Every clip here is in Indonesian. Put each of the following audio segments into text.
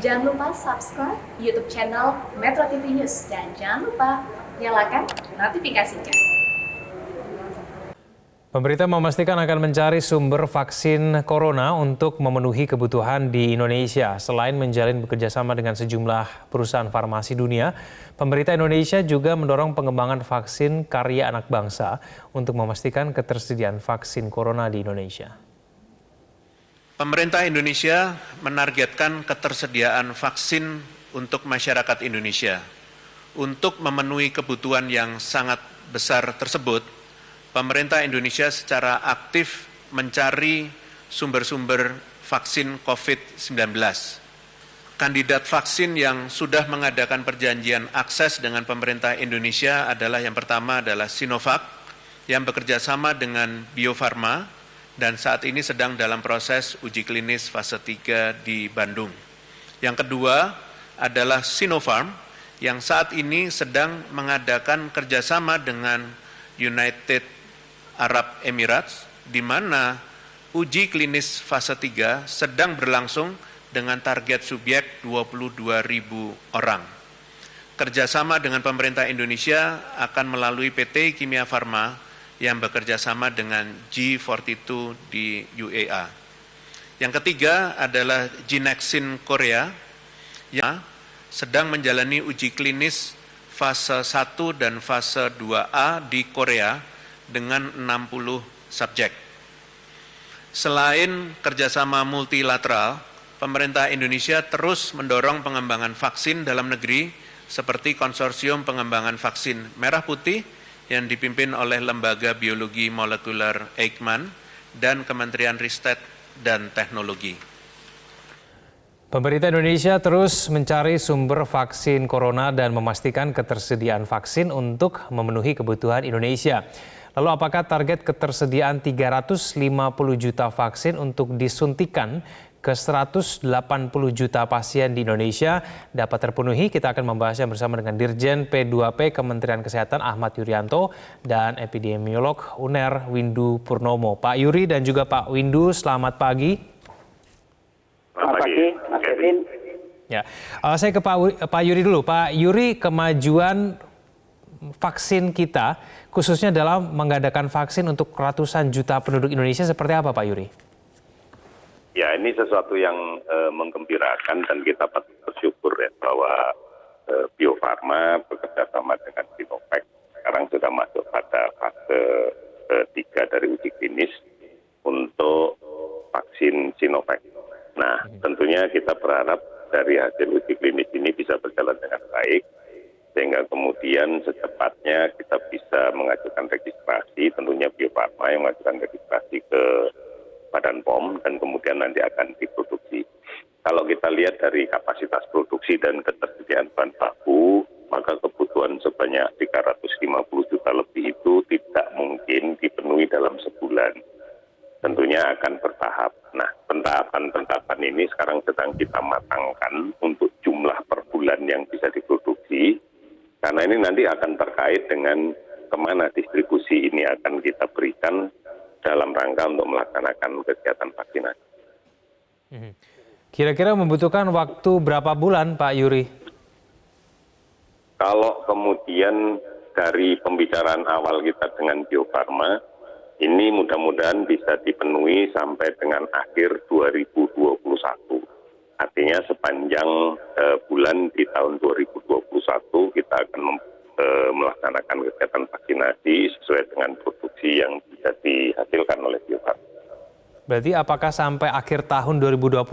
Jangan lupa subscribe YouTube channel Metro TV News dan jangan lupa nyalakan notifikasinya. Pemerintah memastikan akan mencari sumber vaksin corona untuk memenuhi kebutuhan di Indonesia. Selain menjalin bekerjasama dengan sejumlah perusahaan farmasi dunia, pemerintah Indonesia juga mendorong pengembangan vaksin karya anak bangsa untuk memastikan ketersediaan vaksin corona di Indonesia. Pemerintah Indonesia menargetkan ketersediaan vaksin untuk masyarakat Indonesia. Untuk memenuhi kebutuhan yang sangat besar tersebut, pemerintah Indonesia secara aktif mencari sumber-sumber vaksin COVID-19. Kandidat vaksin yang sudah mengadakan perjanjian akses dengan pemerintah Indonesia adalah yang pertama adalah Sinovac yang bekerja sama dengan Bio Farma dan saat ini sedang dalam proses uji klinis fase 3 di Bandung. Yang kedua adalah Sinopharm yang saat ini sedang mengadakan kerjasama dengan United Arab Emirates, di mana uji klinis fase 3 sedang berlangsung dengan target subjek 22.000 orang. Kerjasama dengan pemerintah Indonesia akan melalui PT Kimia Farma yang bekerja sama dengan G42 di UAE. Yang ketiga adalah Ginexin Korea yang sedang menjalani uji klinis fase 1 dan fase 2A di Korea dengan 60 subjek. Selain kerjasama multilateral, pemerintah Indonesia terus mendorong pengembangan vaksin dalam negeri seperti konsorsium pengembangan vaksin merah putih yang dipimpin oleh Lembaga Biologi Molekuler Eijkman dan Kementerian Riset dan Teknologi. Pemerintah Indonesia terus mencari sumber vaksin corona dan memastikan ketersediaan vaksin untuk memenuhi kebutuhan Indonesia. Lalu apakah target ketersediaan 350 juta vaksin untuk disuntikan ke 180 juta pasien di Indonesia dapat terpenuhi? Kita akan membahasnya bersama dengan Dirjen P2P Kementerian Kesehatan Ahmad Yuryanto dan epidemiolog UNER Windu Purnomo. Pak Yuri dan juga Pak Windu, selamat pagi. Selamat pagi, Mas Kevin. Ya, saya ke Pak Yuri dulu. Pak Yuri, kemajuan vaksin kita khususnya dalam mengadakan vaksin untuk ratusan juta penduduk Indonesia seperti apa, Pak Yuri? Ya, ini sesuatu yang menggembirakan dan kita patut bersyukur ya bahwa Bio Farma bekerja sama dengan Sinovac sekarang sudah masuk pada fase 3 dari uji klinis untuk vaksin Sinovac. Nah, tentunya kita berharap dari hasil uji klinis ini bisa berjalan dengan baik sehingga kemudian secepatnya kita bisa mengajukan registrasi, tentunya Bio Farma yang mengajukan registrasi ke Badan POM dan kemudian nanti akan diproduksi. Kalau kita lihat dari kapasitas produksi dan ketersediaan bahan baku, maka kebutuhan sebanyak 350 juta lebih itu tidak mungkin dipenuhi dalam sebulan. Tentunya akan bertahap. Nah, pentahapan ini sekarang sedang kita matangkan untuk jumlah per bulan yang bisa diproduksi, karena ini nanti akan terkait dengan kemana distribusi ini akan kita berikan dalam rangka untuk melaksanakan kegiatan vaksinasi. Kira-kira membutuhkan waktu berapa bulan, Pak Yuri? Kalau kemudian dari pembicaraan awal kita dengan Bio Farma, ini mudah-mudahan bisa dipenuhi sampai dengan akhir 2021. Artinya sepanjang bulan di tahun 2021 kita akan melaksanakan kegiatan vaksinasi sesuai dengan produksi yang bisa dihasilkan oleh Bio Farma. Berarti apakah sampai akhir tahun 2021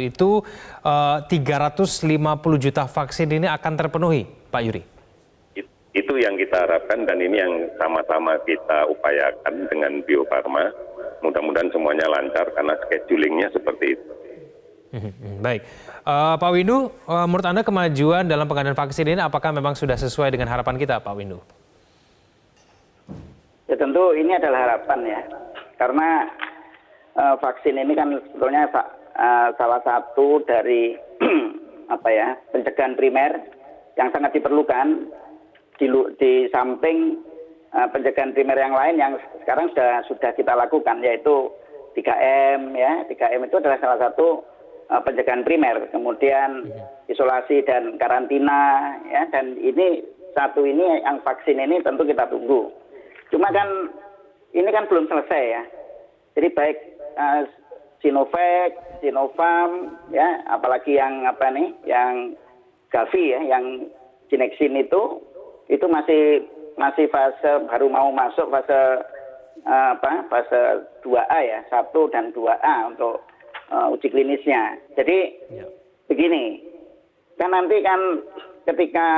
itu 350 juta vaksin ini akan terpenuhi, Pak Yuri? Itu yang kita harapkan dan ini yang sama-sama kita upayakan dengan Bio Farma. Mudah-mudahan semuanya lancar karena schedulingnya seperti itu. Baik, Pak Windu, menurut Anda kemajuan dalam pengadaan vaksin ini apakah memang sudah sesuai dengan harapan kita, Pak Windu? Ya tentu ini adalah harapan ya, karena vaksin ini kan sebetulnya salah satu dari pencegahan primer yang sangat diperlukan di samping pencegahan primer yang lain yang sekarang sudah kita lakukan, yaitu 3M ya. 3M itu adalah salah satu pencegahan primer, kemudian isolasi dan karantina, ya, dan ini yang vaksin ini tentu kita tunggu. Cuma kan ini kan belum selesai ya. Jadi baik Sinovac, Sinovac, ya, apalagi yang yang Gavi ya, yang Cinexin itu masih fase baru mau masuk fase fase 2A ya, 1 dan 2A untuk uji klinisnya. Jadi begini, kan nanti kan ketika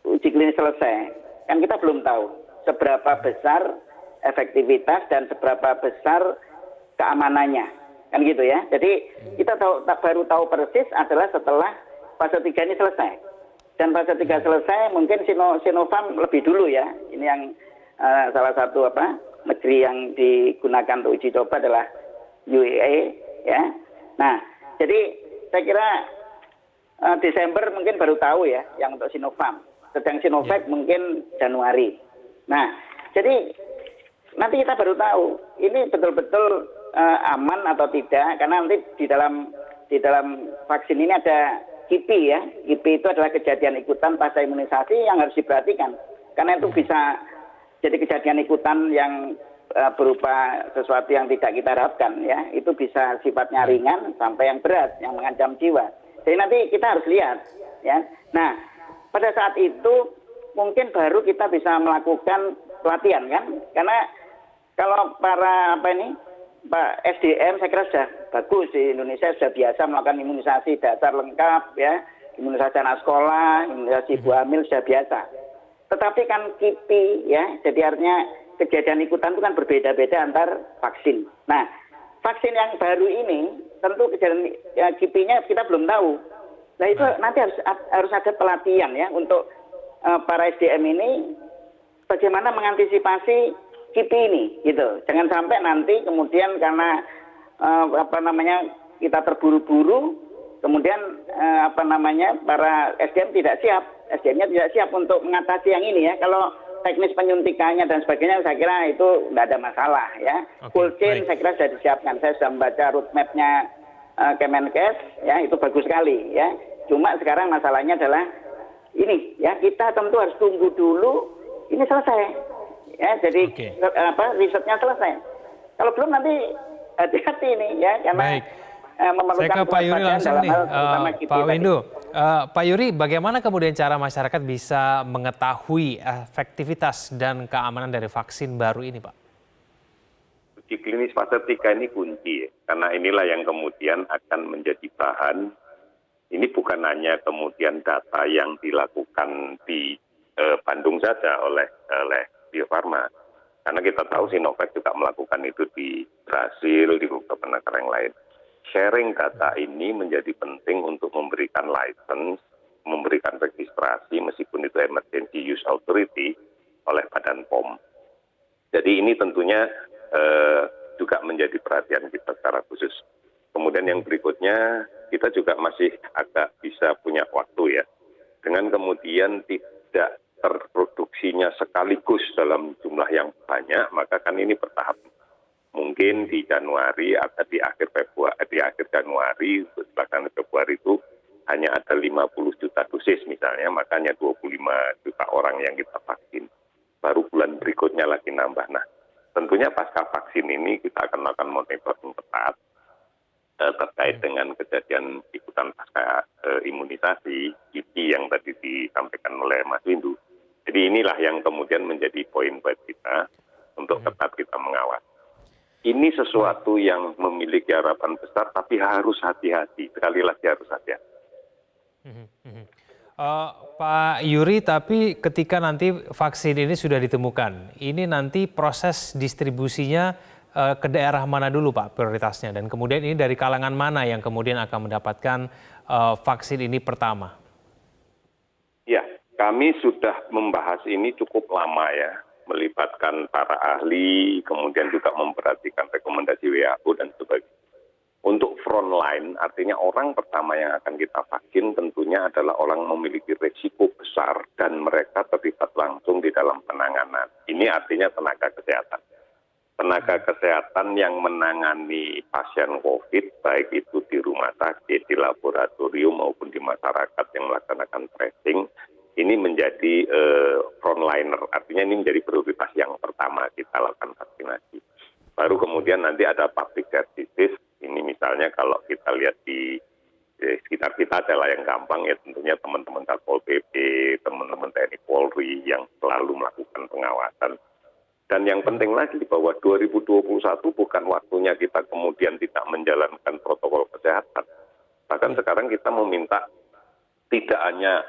uji klinis selesai, kan kita belum tahu seberapa besar efektivitas dan seberapa besar keamanannya, kan gitu ya. Jadi kita baru tahu persis adalah setelah fase 3 ini selesai. Dan fase 3 selesai, mungkin Sinovac lebih dulu ya. Ini yang salah satu negeri yang digunakan untuk uji coba adalah UAE ya. Nah, jadi saya kira Desember mungkin baru tahu ya yang untuk Sinovac. Sedang Sinovac mungkin Januari. Nah, jadi nanti kita baru tahu ini betul-betul aman atau tidak, karena nanti di dalam vaksin ini ada KIPI ya. KIPI itu adalah kejadian ikutan pasca imunisasi yang harus diperhatikan, karena itu bisa jadi kejadian ikutan yang berupa sesuatu yang tidak kita harapkan ya. Itu bisa sifatnya ringan sampai yang berat yang mengancam jiwa. Jadi nanti kita harus lihat ya. Nah, pada saat itu mungkin baru kita bisa melakukan pelatihan kan, karena kalau para Pak SDM saya kira sudah bagus di Indonesia, sudah biasa melakukan imunisasi dasar lengkap ya, imunisasi anak sekolah, imunisasi ibu hamil sudah biasa. Tetapi kan KIPI ya, jadi artinya kejadian ikutan itu kan berbeda-beda antar vaksin. Nah, vaksin yang baru ini tentu kejadian KIPI-nya kita belum tahu. Nah itu nanti harus ada pelatihan ya untuk para SDM ini bagaimana mengantisipasi KIPI ini gitu. Jangan sampai nanti kemudian karena kita terburu-buru kemudian para SDM tidak siap, SDM-nya tidak siap untuk mengatasi yang ini ya. Kalau teknis penyuntikannya dan sebagainya saya kira itu tidak ada masalah ya. Cold chain saya kira sudah disiapkan. Saya sudah membaca roadmap-nya Kemenkes ya, itu bagus sekali ya. Cuma sekarang masalahnya adalah ini ya, kita tentu harus tunggu dulu ini selesai. Ya, jadi risetnya selesai. Kalau belum nanti hati-hati ini ya, karena memerlukan saya ke Pak Yuri langsung nih, Pak Windu. Pak Yuri, bagaimana kemudian cara masyarakat bisa mengetahui efektivitas dan keamanan dari vaksin baru ini, Pak? Uji klinis fase 3 ini kunci, karena inilah yang kemudian akan menjadi bahan. Ini bukan hanya kemudian data yang dilakukan di Bandung saja oleh Bio Farma, karena kita tahu Sinovac juga melakukan itu di Brasil, di beberapa negara yang lain. Sharing data ini menjadi penting untuk memberikan license, memberikan registrasi meskipun itu emergency use authority oleh Badan POM. Jadi ini tentunya juga menjadi perhatian kita secara khusus. Kemudian yang berikutnya, kita juga masih agak bisa punya waktu ya, dengan kemudian tidak terproduksinya sekaligus dalam jumlah yang banyak, maka kan ini bertahap. Mungkin di Januari atau di akhir Januari, bahkan Februari itu hanya ada 50 juta dosis misalnya, makanya 25 juta orang yang kita vaksin. Baru bulan berikutnya lagi nambah. Nah, tentunya pasca vaksin ini kita akan melakukan monitoring ketat terkait dengan kejadian ikutan pasca imunisasi, KIPI yang tadi disampaikan oleh Mas Windu. Jadi inilah yang kemudian menjadi poin buat kita untuk ketat kita mengawal. Ini sesuatu yang memiliki harapan besar, tapi harus hati-hati. Sekali lagi harus hati-hati. Pak Yuri, tapi ketika nanti vaksin ini sudah ditemukan, ini nanti proses distribusinya ke daerah mana dulu Pak prioritasnya? Dan kemudian ini dari kalangan mana yang kemudian akan mendapatkan vaksin ini pertama? Ya, kami sudah membahas ini cukup lama ya, melibatkan para ahli, kemudian juga memperhatikan rekomendasi WHO dan sebagainya. Untuk frontline, artinya orang pertama yang akan kita vaksin tentunya adalah orang memiliki risiko besar dan mereka terlibat langsung di dalam penanganan. Ini artinya tenaga kesehatan. tenaga kesehatan yang menangani pasien COVID, baik itu di rumah sakit, di laboratorium maupun di masyarakat yang melaksanakan tracing, ini menjadi frontliner, artinya ini menjadi prioritas yang pertama kita lakukan vaksinasi. Baru kemudian nanti ada public services, ini misalnya kalau kita lihat di sekitar kita adalah yang gampang ya tentunya teman-teman Satpol PP, teman-teman TNI Polri yang selalu melakukan pengawasan. Dan yang penting lagi bahwa 2021 bukan waktunya kita kemudian tidak menjalankan protokol kesehatan. Bahkan sekarang kita meminta tidak hanya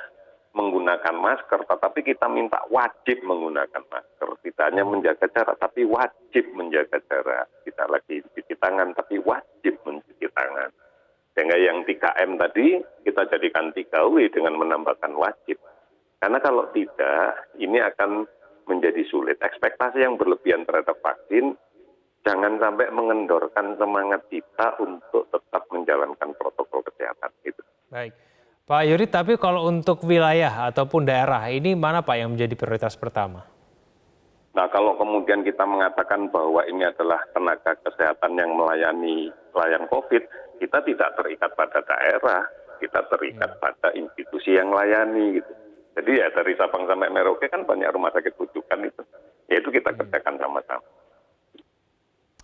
menggunakan masker, tetapi kita minta wajib menggunakan masker. Tidak hanya menjaga jarak, tapi wajib menjaga jarak. Tidak lagi mencuci tangan, tapi wajib mencuci tangan. Sehingga yang 3M tadi kita jadikan 3W dengan menambahkan wajib. Karena kalau tidak, ini akan menjadi sulit. Ekspektasi yang berlebihan terhadap vaksin, jangan sampai mengendorkan semangat kita untuk tetap menjalankan protokol kesehatan itu. Baik. Pak Yuri, tapi kalau untuk wilayah ataupun daerah, ini mana Pak yang menjadi prioritas pertama? Nah, kalau kemudian kita mengatakan bahwa ini adalah tenaga kesehatan yang melayani layan COVID, kita tidak terikat pada daerah, kita terikat pada institusi yang melayani gitu. Jadi ya dari Sabang sampai Merauke kan banyak rumah sakit rujukan itu. Ya itu kita kerjakan sama-sama.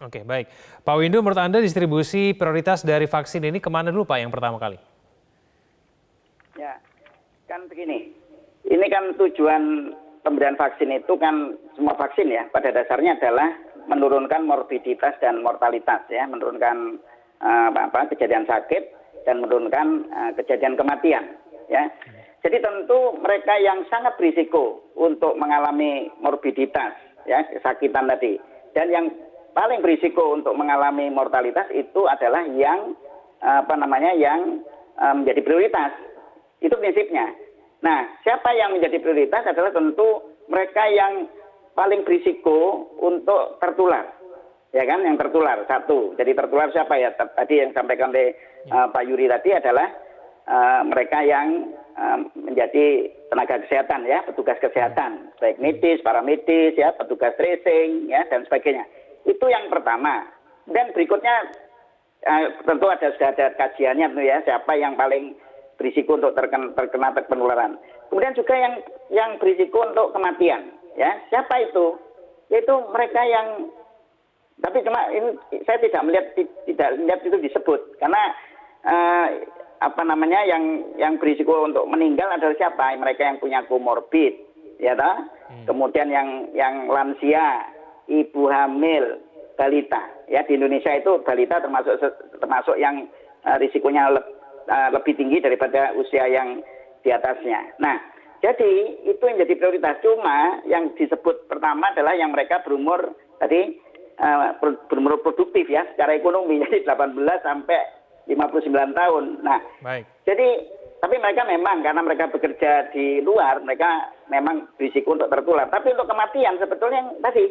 Oke, baik. Pak Windu, menurut Anda distribusi prioritas dari vaksin ini kemana dulu Pak yang pertama kali? Ya, kan begini. Ini kan tujuan pemberian vaksin itu kan semua vaksin ya pada dasarnya adalah menurunkan morbiditas dan mortalitas ya, menurunkan kejadian sakit dan menurunkan kejadian kematian ya. Jadi tentu mereka yang sangat berisiko untuk mengalami morbiditas, ya, kesakitan tadi. Dan yang paling berisiko untuk mengalami mortalitas itu adalah yang yang menjadi prioritas. Itu prinsipnya. Nah, siapa yang menjadi prioritas adalah tentu mereka yang paling berisiko untuk tertular. Ya kan, yang tertular satu. Jadi tertular siapa ya? Tadi yang disampaikan oleh Pak Yuri tadi adalah mereka yang menjadi tenaga kesehatan ya, petugas kesehatan, baik medis, paramedis ya, petugas tracing ya dan sebagainya. Itu yang pertama. Dan berikutnya tentu sudah ada kajiannya tentu ya, siapa yang paling berisiko untuk terkena penularan. Kemudian juga yang berisiko untuk kematian ya. Siapa itu? Yaitu mereka yang, tapi cuma ini saya tidak melihat itu disebut karena yang berisiko untuk meninggal adalah siapa? Mereka yang punya komorbid, ya toh? Kemudian yang lansia, ibu hamil, balita. Ya di Indonesia itu balita termasuk yang risikonya lebih tinggi daripada usia yang di atasnya. Nah, jadi itu yang jadi prioritas. Cuma yang disebut pertama adalah yang mereka berumur tadi berumur produktif ya secara ekonomi, jadi 18 sampai 59 tahun. Nah, baik. Jadi tapi mereka memang karena mereka bekerja di luar, mereka memang berisiko untuk tertular. Tapi untuk kematian sebetulnya yang tadi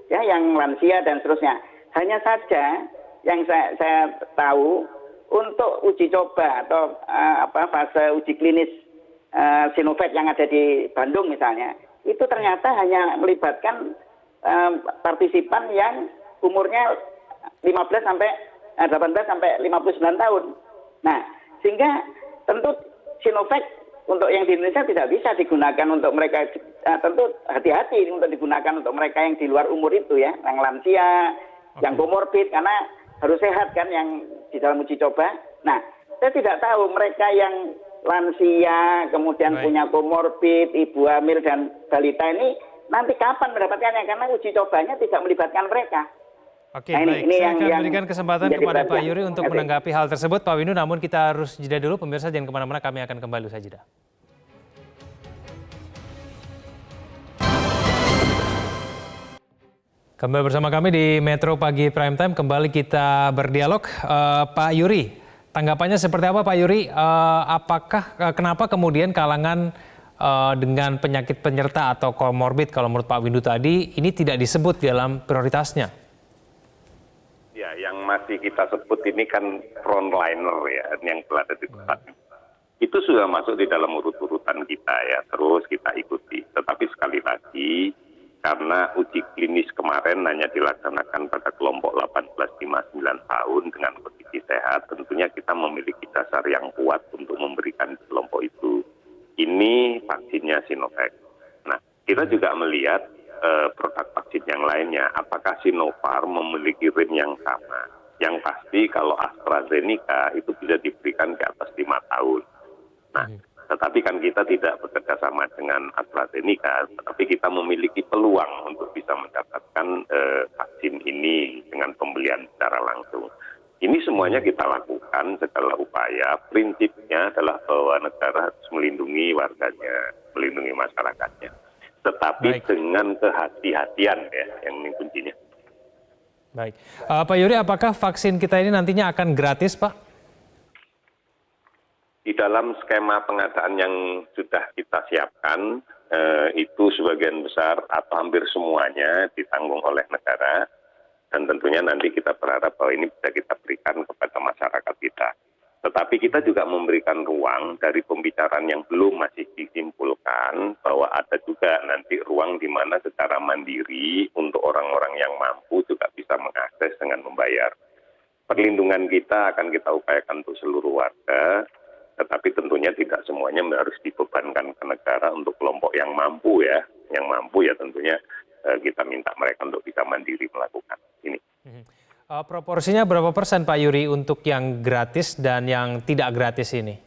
ya yang lansia dan seterusnya. Hanya saja yang saya tahu untuk uji coba atau fase uji klinis Sinovac yang ada di Bandung misalnya, itu ternyata hanya melibatkan partisipan yang umurnya 18 sampai 59 tahun. Nah, sehingga tentu Sinovac untuk yang di Indonesia tidak bisa digunakan untuk mereka, tentu hati-hati untuk digunakan untuk mereka yang di luar umur itu ya, yang lansia, yang komorbid, karena harus sehat kan yang di dalam uji coba. Nah, saya tidak tahu mereka yang lansia, kemudian punya komorbid, ibu hamil dan balita ini nanti kapan mendapatkannya, karena uji cobanya tidak melibatkan mereka. Oke, nah, baik. Saya akan berikan kesempatan kepada Pak Yuri untuk menanggapi hal tersebut, Pak Windu. Namun kita harus jeda dulu, pemirsa jangan kemana-mana, kami akan kembali usai jeda. Kembali bersama kami di Metro Pagi Prime Time, kembali kita berdialog. Pak Yuri, tanggapannya seperti apa Pak Yuri? Kenapa kemudian kalangan dengan penyakit penyerta atau komorbid, kalau menurut Pak Windu tadi, ini tidak disebut dalam prioritasnya? Ya, yang masih kita sebut ini kan frontliner ya, yang berada di tempat. Itu sudah masuk di dalam urut-urutan kita ya, terus kita ikuti. Tetapi sekali lagi, karena uji klinis kemarin hanya dilaksanakan pada kelompok 18-59 tahun dengan kondisi sehat, tentunya kita memiliki dasar yang kuat untuk memberikan kelompok itu. Ini vaksinnya Sinovac. Nah, kita juga melihat produk vaksin yang lainnya, apakah Sinopharm memiliki rim yang sama. Yang pasti kalau AstraZeneca itu bisa diberikan di atas 5 tahun. Nah, tetapi kan kita tidak bekerja sama dengan AstraZeneca, tetapi kita memiliki peluang untuk bisa mendapatkan vaksin ini dengan pembelian secara langsung. Ini semuanya kita lakukan segala upaya, prinsipnya adalah bahwa negara harus melindungi warganya, melindungi masyarakatnya. Tetapi dengan kehati-hatian ya, yang ini kuncinya. Baik, Pak Yuri, apakah vaksin kita ini nantinya akan gratis, Pak? Di dalam skema pengadaan yang sudah kita siapkan, itu sebagian besar atau hampir semuanya ditanggung oleh negara, dan tentunya nanti kita berharap bahwa ini bisa kita berikan kepada masyarakat kita. Tetapi kita juga memberikan ruang dari pembicaraan yang belum masih disimpulkan, bahwa ada juga nanti ruang di mana secara mandiri untuk orang-orang yang mampu juga bisa mengakses dengan membayar. Perlindungan kita akan kita upayakan untuk seluruh warga, tetapi tentunya tidak semuanya harus dibebankan ke negara untuk kelompok yang mampu ya. Yang mampu ya tentunya kita minta mereka untuk bisa mandiri melakukan ini. Proporsinya berapa persen Pak Yuri untuk yang gratis dan yang tidak gratis ini?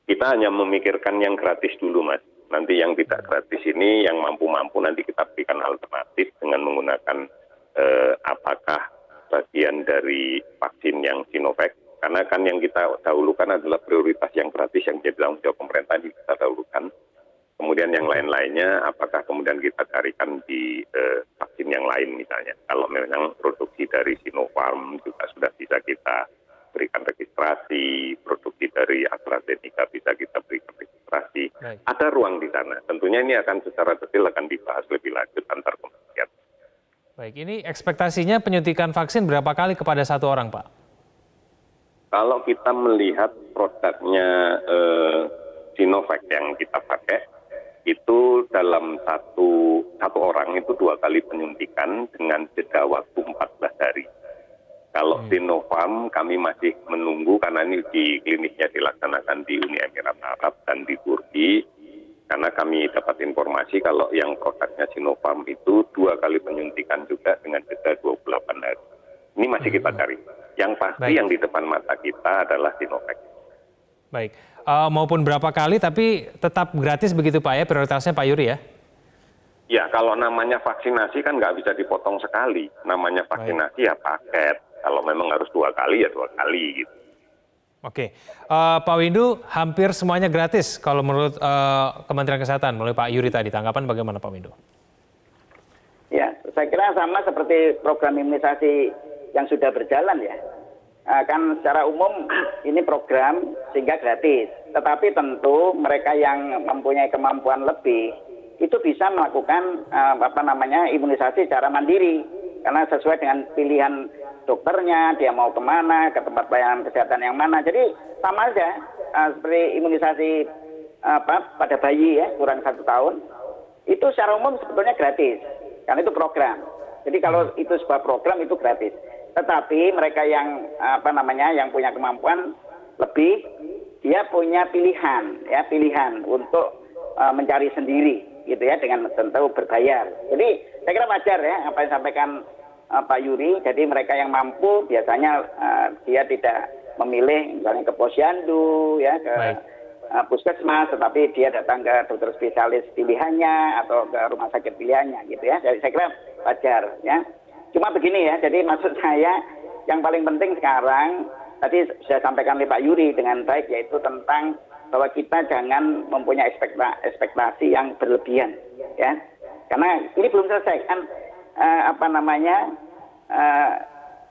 Kita hanya memikirkan yang gratis dulu, Mas. Nanti yang tidak gratis ini, yang mampu-mampu nanti kita berikan alternatif dengan menggunakan apakah bagian dari vaksin yang Sinovac. Karena kan yang kita dahulukan adalah prioritas yang gratis yang jadi tanggung jawab pemerintah ini kita dahulukan. Kemudian yang lain-lainnya, apakah kemudian kita carikan di vaksin yang lain misalnya. Kalau memang produksi dari Sinopharm juga sudah bisa kita berikan registrasi, produksi dari AstraZeneca bisa kita berikan registrasi. Baik. Ada ruang di sana. Tentunya ini akan secara detail akan dibahas lebih lanjut antar kementerian. Baik, ini ekspektasinya penyuntikan vaksin berapa kali kepada satu orang, Pak? Kalau kita melihat produknya Sinovac yang kita pakai, itu dalam satu orang itu 2 kali penyuntikan dengan jeda waktu 14 hari. Kalau Sinopharm kami masih menunggu karena ini uji klinisnya dilaksanakan di Uni Emirat Arab dan di Turki. Karena kami dapat informasi kalau yang produknya Sinopharm itu 2 kali penyuntikan juga dengan jeda 28 hari. Ini masih kita cari. Yang pasti yang di depan mata kita adalah Sinovac. Baik, maupun berapa kali tapi tetap gratis begitu Pak ya, prioritasnya Pak Yuri ya? Ya, kalau namanya vaksinasi kan nggak bisa dipotong sekali. Namanya vaksinasi ya paket. Kalau memang harus 2 kali ya 2 kali gitu. Oke, Pak Windu hampir semuanya gratis kalau menurut Kementerian Kesehatan melalui Pak Yuri tadi. Tanggapan bagaimana Pak Windu? Ya, saya kira sama seperti program imunisasi yang sudah berjalan ya. Kan secara umum ini program sehingga gratis. Tetapi tentu mereka yang mempunyai kemampuan lebih itu bisa melakukan imunisasi secara mandiri. Karena sesuai dengan pilihan dokternya, dia mau kemana, ke tempat pelayanan kesehatan yang mana. Jadi sama aja seperti imunisasi pada bayi ya, kurang 1 tahun. Itu secara umum sebetulnya gratis. Karena itu program. Jadi kalau itu sebuah program itu gratis. Tetapi mereka yang yang punya kemampuan lebih, dia punya pilihan untuk mencari sendiri gitu ya, dengan tentu berbayar. Jadi saya kira wajar ya apa yang disampaikan Pak Yuri. Jadi mereka yang mampu biasanya dia tidak memilih misalnya ke posyandu ya, ke puskesmas, tetapi dia datang ke dokter spesialis pilihannya atau ke rumah sakit pilihannya gitu ya. Jadi saya kira wajar ya. Cuma begini ya, jadi maksud saya yang paling penting sekarang, tadi saya sampaikan oleh Pak Yuri dengan baik, yaitu tentang bahwa kita jangan mempunyai ekspektasi yang berlebihan, ya. Karena ini belum selesai kan,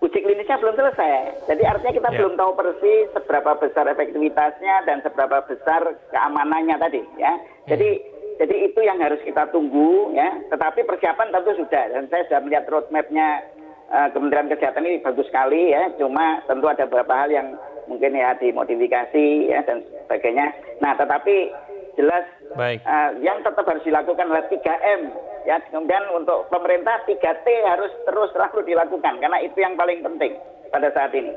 uji klinisnya belum selesai. Jadi artinya kita belum tahu persis seberapa besar efektivitasnya dan seberapa besar keamanannya tadi, ya. Jadi itu yang harus kita tunggu ya. Tetapi persiapan tentu sudah, dan saya sudah melihat roadmap-nya Kementerian Kesehatan ini bagus sekali ya. Cuma tentu ada beberapa hal yang mungkin ya dimodifikasi ya dan sebagainya. Nah, tetapi jelas yang tetap harus dilakukan adalah 3M. ya. Kemudian untuk pemerintah 3T harus terus selalu dilakukan karena itu yang paling penting pada saat ini.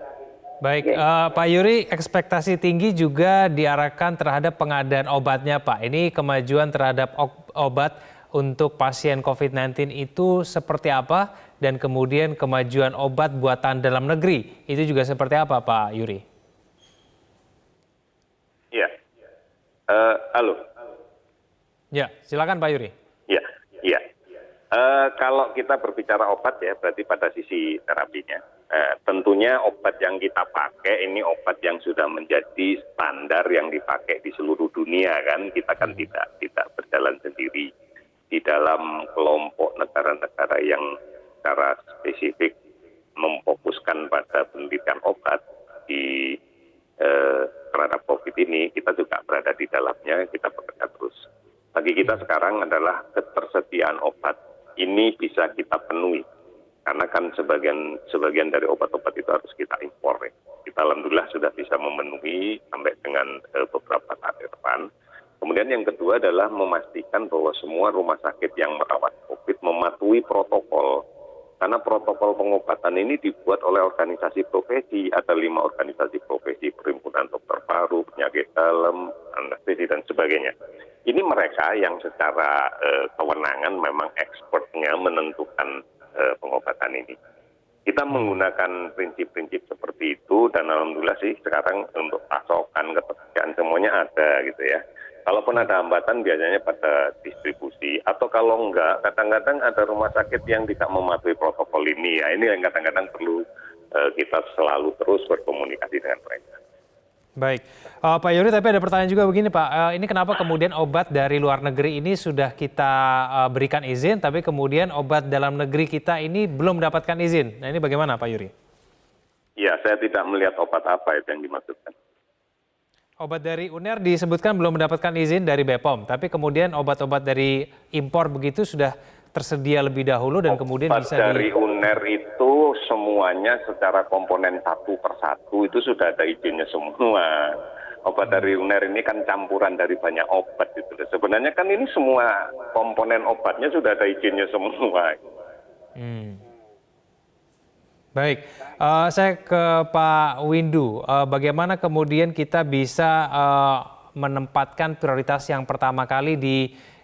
Baik, Pak Yuri, ekspektasi tinggi juga diarahkan terhadap pengadaan obatnya, Pak. Ini kemajuan terhadap obat untuk pasien COVID-19 itu seperti apa? Dan kemudian kemajuan obat buatan dalam negeri itu juga seperti apa, Pak Yuri? Iya. Halo. Ya, silakan Pak Yuri. Iya, iya. Kalau kita berbicara obat ya, berarti pada sisi terapinya. Tentunya obat yang kita pakai ini obat yang sudah menjadi standar yang dipakai di seluruh dunia kan. Kita kan tidak berjalan sendiri di dalam kelompok negara-negara yang secara spesifik memfokuskan pada penelitian obat di terhadap COVID ini. Kita juga berada di dalamnya, kita bekerja terus. Bagi kita sekarang adalah ketersediaan obat ini bisa kita penuhi. Karena kan sebagian dari obat-obat itu harus kita impor. Ya. Kita alhamdulillah sudah bisa memenuhi sampai dengan beberapa saat ke depan. Kemudian yang kedua adalah memastikan bahwa semua rumah sakit yang merawat COVID mematuhi protokol. Karena protokol pengobatan ini dibuat oleh organisasi profesi, ada 5 organisasi profesi, Perhimpunan Dokter Paru, Penyakit Dalam, Anestesi, dan sebagainya. Ini mereka yang secara kewenangan memang expertnya menentukan pengobatan ini. Kita menggunakan prinsip-prinsip seperti itu dan alhamdulillah sih sekarang untuk pasokan, ketersediaan semuanya ada gitu ya. Kalaupun ada hambatan biasanya pada distribusi atau kalau enggak kadang-kadang ada rumah sakit yang tidak mematuhi protokol ini ya. Ini yang kadang-kadang perlu kita selalu terus berkomunikasi dengan mereka. Baik, Pak Yuri, tapi ada pertanyaan juga begini Pak, ini kenapa kemudian obat dari luar negeri ini sudah kita berikan izin, tapi kemudian obat dalam negeri kita ini belum mendapatkan izin? Nah ini bagaimana Pak Yuri? Ya, saya tidak melihat obat apa itu yang dimaksudkan. Obat dari UNER disebutkan belum mendapatkan izin dari BPOM, tapi kemudian obat-obat dari impor begitu sudah tersedia lebih dahulu dan kemudian obat bisa dari UNER itu semuanya secara komponen satu per satu itu sudah ada izinnya semua. Obat dari UNER ini kan campuran dari banyak obat itu. Sebenarnya kan ini semua komponen obatnya sudah ada izinnya semua. Baik, saya ke Pak Windu. Bagaimana kemudian kita bisa menempatkan prioritas yang pertama kali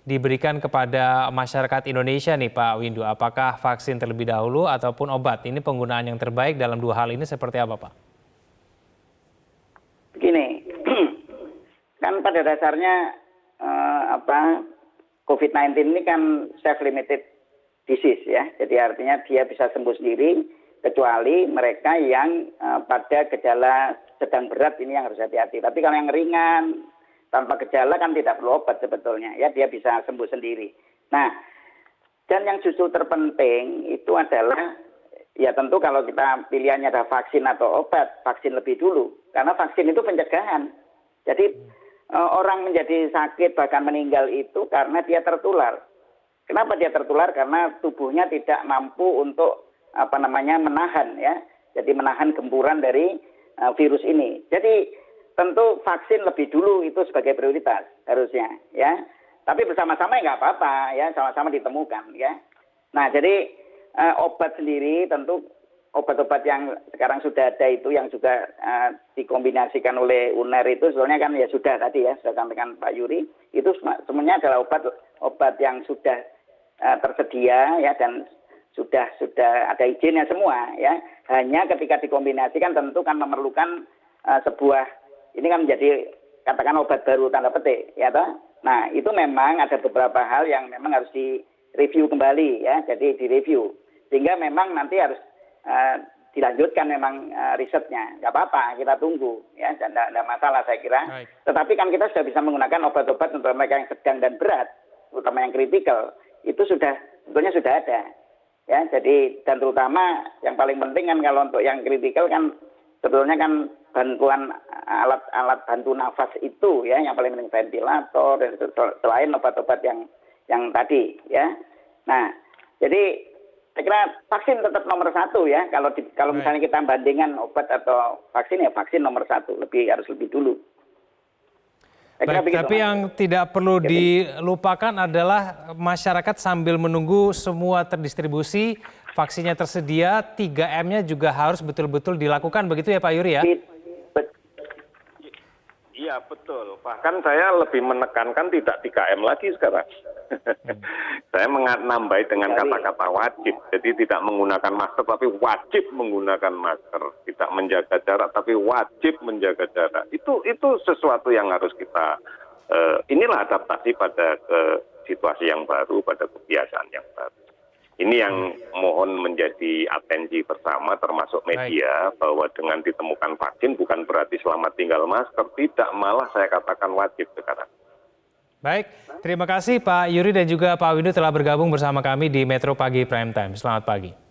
diberikan kepada masyarakat Indonesia nih Pak Windu? Apakah vaksin terlebih dahulu ataupun obat? Ini penggunaan yang terbaik dalam dua hal ini seperti apa Pak? Begini, kan pada dasarnya COVID-19 ini kan self-limited disease ya. Jadi artinya dia bisa sembuh sendiri kecuali mereka yang pada gejala sedang berat ini yang harus hati-hati. Tapi kalau yang ringan tanpa gejala kan tidak perlu obat sebetulnya ya, dia bisa sembuh sendiri. Nah, dan yang justru terpenting itu adalah ya tentu kalau kita pilihannya ada vaksin atau obat, vaksin lebih dulu karena vaksin itu pencegahan. Jadi orang menjadi sakit bahkan meninggal itu karena dia tertular. Kenapa dia tertular? Karena tubuhnya tidak mampu untuk menahan ya. Jadi menahan gempuran dari virus ini. Jadi tentu vaksin lebih dulu itu sebagai prioritas harusnya ya. Tapi bersama-sama ya nggak apa-apa ya, sama-sama ditemukan ya. Nah jadi obat sendiri tentu obat-obat yang sekarang sudah ada itu yang juga dikombinasikan oleh UNER itu sebenarnya kan ya sudah tadi ya sudah sampaikan Pak Yuri itu semuanya adalah obat yang sudah tersedia ya dan sudah ada izinnya semua ya. Hanya ketika dikombinasikan tentu kan memerlukan sebuah ini kan menjadi katakan obat baru tanda petik ya toh. Nah, itu memang ada beberapa hal yang memang harus direview kembali ya. Jadi direview sehingga memang nanti harus dilanjutkan memang risetnya. Enggak apa-apa, kita tunggu ya dan enggak masalah saya kira. Baik. Tetapi kan kita sudah bisa menggunakan obat-obat untuk mereka yang sedang dan berat, terutama yang kritikal. Itu sebetulnya sudah ada. Ya, jadi dan terutama yang paling penting kan kalau untuk yang kritikal kan sebetulnya kan bantuan alat bantu nafas itu ya yang paling penting ventilator dan selain obat-obat yang tadi ya. Nah, jadi saya kira vaksin tetap nomor satu ya. Kalau misalnya kita bandingkan obat atau vaksin ya vaksin nomor satu harus lebih dulu. Saya kira Baik, begitu, tapi Mas. yang tidak perlu dilupakan adalah masyarakat sambil menunggu semua terdistribusi, vaksinnya tersedia, 3M-nya juga harus betul-betul dilakukan, begitu ya Pak Yuri ya? Bet- Iya betul, bahkan saya lebih menekankan tidak 3M lagi sekarang. Saya menambahi dengan kata-kata wajib, jadi tidak menggunakan masker tapi wajib menggunakan masker, tidak menjaga jarak tapi wajib menjaga jarak. Itu sesuatu yang harus kita, inilah adaptasi pada situasi yang baru, pada kebiasaan yang baru. Ini yang mohon menjadi atensi bersama termasuk media, bahwa dengan ditemukan vaksin bukan berarti selamat tinggal masker, tidak, malah saya katakan wajib sekarang. Baik, terima kasih Pak Yuri dan juga Pak Windu telah bergabung bersama kami di Metro Pagi Prime Time. Selamat pagi.